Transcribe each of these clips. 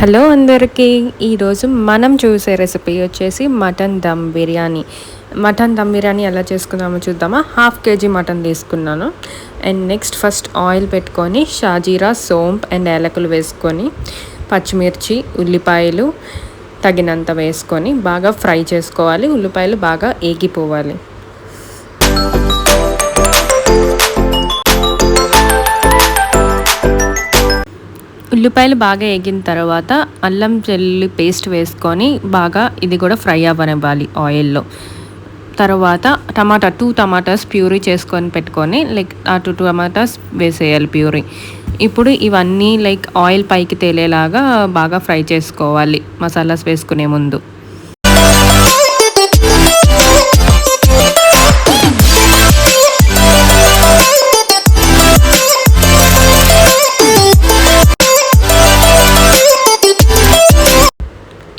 Hello అందరికీ. ఈరోజు మనం చూసే రెసిపీ వచ్చేసి మటన్ దమ్ బిర్యానీ. మటన్ దమ్ బిర్యానీ ఎలా చేసుకుందామో చూద్దామా. 1/2 kg మటన్ తీసుకున్నాను. అండ్ నెక్స్ట్ ఫస్ట్ ఆయిల్ పెట్టుకొని షాజీరా, సోంప్ అండ్ ఏలకులు వేసుకొని పచ్చిమిర్చి, ఉల్లిపాయలు తగినంత వేసుకొని బాగా ఫ్రై చేసుకోవాలి. ఉల్లిపాయలు బాగా ఏగిపోవాలి. ఉల్లిపాయలు బాగా వేగిన తర్వాత అల్లం వెల్లుల్లి పేస్ట్ వేసుకొని బాగా ఇది కూడా ఫ్రై అవ్వనివ్వాలి ఆయిల్లో. తర్వాత టూ టమాటాస్ ప్యూరీ చేసుకొని పెట్టుకొని ఆ 2 టమాటాస్ వేసేయాలి ప్యూరీ. ఇప్పుడు ఇవన్నీ ఆయిల్ పైకి తేలేలాగా బాగా ఫ్రై చేసుకోవాలి మసాలాస్ వేసుకునే ముందు.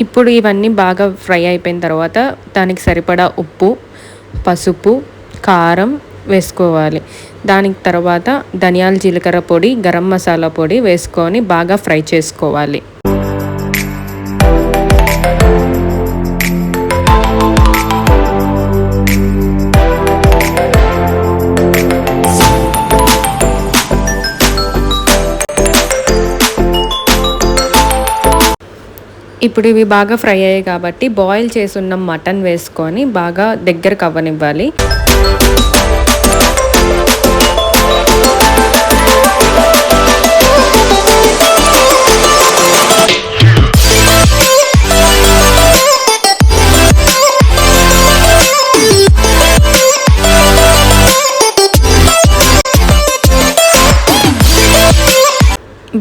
ఇప్పుడు ఇవన్నీ బాగా ఫ్రై అయిపోయిన తర్వాత దానికి సరిపడా ఉప్పు, పసుపు, కారం వేసుకోవాలి. దానికి తర్వాత ధనియాల జీలకర్ర పొడి, గరం మసాలా పొడి వేసుకొని బాగా ఫ్రై చేసుకోవాలి. ఇప్పుడు ఇవి బాగా ఫ్రై అయ్యాయి కాబట్టి బాయిల్ చేసున్న మటన్ వేసుకొని బాగా దగ్గరకు అవ్వనివ్వాలి.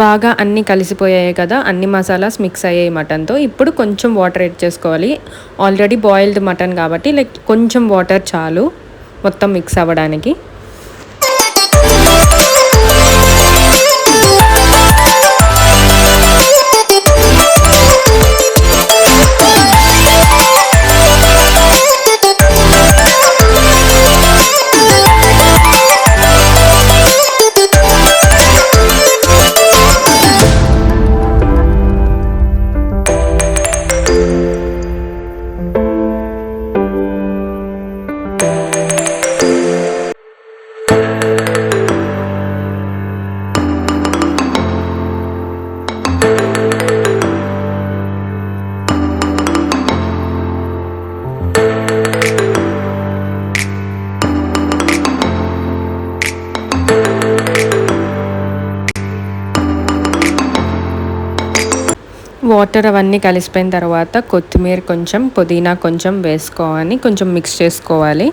బాగా అన్నీ కలిసిపోయాయి కదా, అన్ని మసాలాస్ మిక్స్ అయ్యాయి మటన్తో. ఇప్పుడు కొంచెం వాటర్ యాడ్ చేసుకోవాలి. ఆల్రెడీ బాయిల్డ్ మటన్ కాబట్టి కొంచెం వాటర్ చాలు మొత్తం మిక్స్ అవ్వడానికి. వాటర్ అవన్నీ కలిసిపోయిన తర్వాత కొత్తిమీర కొంచెం, పుదీనా కొంచెం వేసుకోవాలి. కొంచెం మిక్స్ చేసుకోవాలి.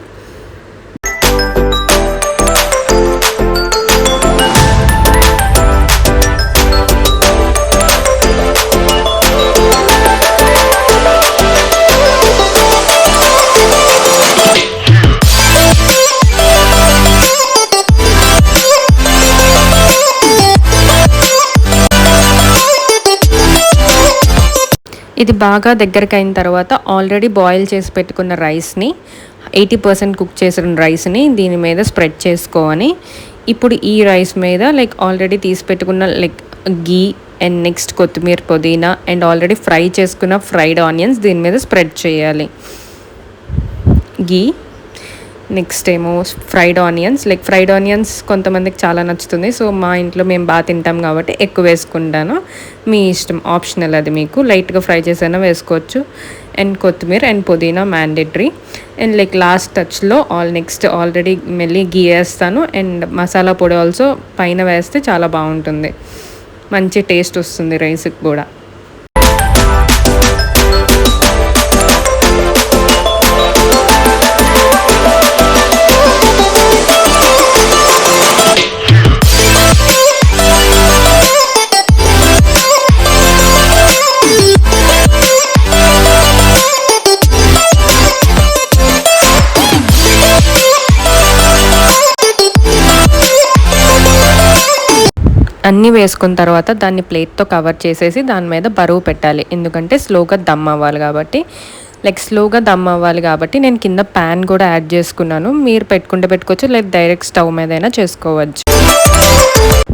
ఇది బాగా దగ్గరికి అయిన తర్వాత ఆల్రెడీ బాయిల్ చేసి పెట్టుకున్న రైస్ని 80% కుక్ చేసిన రైస్ని దీని మీద స్ప్రెడ్ చేసుకోవాలి. ఇప్పుడు ఈ రైస్ మీద ఆల్రెడీ తీసి పెట్టుకున్న గీ అండ్ నెక్స్ట్ కొత్తిమీర, పుదీనా అండ్ ఆల్రెడీ ఫ్రై చేసుకున్న ఫ్రైడ్ ఆనియన్స్ దీని మీద స్ప్రెడ్ చేయాలి. గీ, నెక్స్ట్ ఏమో ఫ్రైడ్ ఆనియన్స్ కొంతమందికి చాలా నచ్చుతుంది. సో మా ఇంట్లో మేము బాగా తింటాం కాబట్టి ఎక్కువ వేసుకుంటాను. మీ ఇష్టం, ఆప్షనల్ అది, మీకు లైట్గా ఫ్రై చేసైనా వేసుకోవచ్చు. అండ్ కొత్తిమీర అండ్ పుదీనా మ్యాండేటరీ. అండ్ లాస్ట్ టచ్లో నెక్స్ట్ ఆల్రెడీ మెల్లి గీ వేస్తాను. అండ్ మసాలా పొడి ఆల్సో పైన వేస్తే చాలా బాగుంటుంది, మంచి టేస్ట్ వస్తుంది రైస్కి కూడా. అన్నీ వేసుకున్న తర్వాత దాన్ని ప్లేట్తో కవర్ చేసేసి దాని మీద బరువు పెట్టాలి. ఎందుకంటే స్లోగా దమ్ అవ్వాలి కాబట్టి నేను కింద ప్యాన్ కూడా యాడ్ చేసుకున్నాను. మీరు పెట్టుకుంటే పెట్టుకోవచ్చు, లేదా డైరెక్ట్ స్టవ్ మీద అయినా చేసుకోవచ్చు.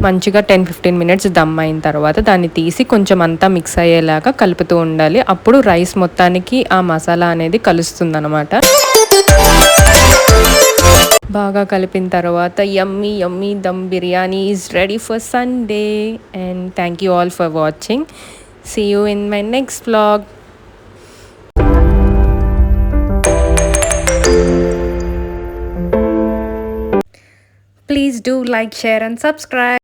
మంచిగా 10-15 మినిట్స్ దమ్ అయిన తర్వాత దాన్ని తీసి కొంచెం అంతా మిక్స్ అయ్యేలాగా కలుపుతూ ఉండాలి. అప్పుడు రైస్ మొత్తానికి ఆ మసాలా అనేది కలుస్తుందన్నమాట. బాగా కలిపిన తర్వాత yummy yummy dum biryani is ready for Sunday. And thank you all for watching. See you in my next vlog. Please do like, share and subscribe.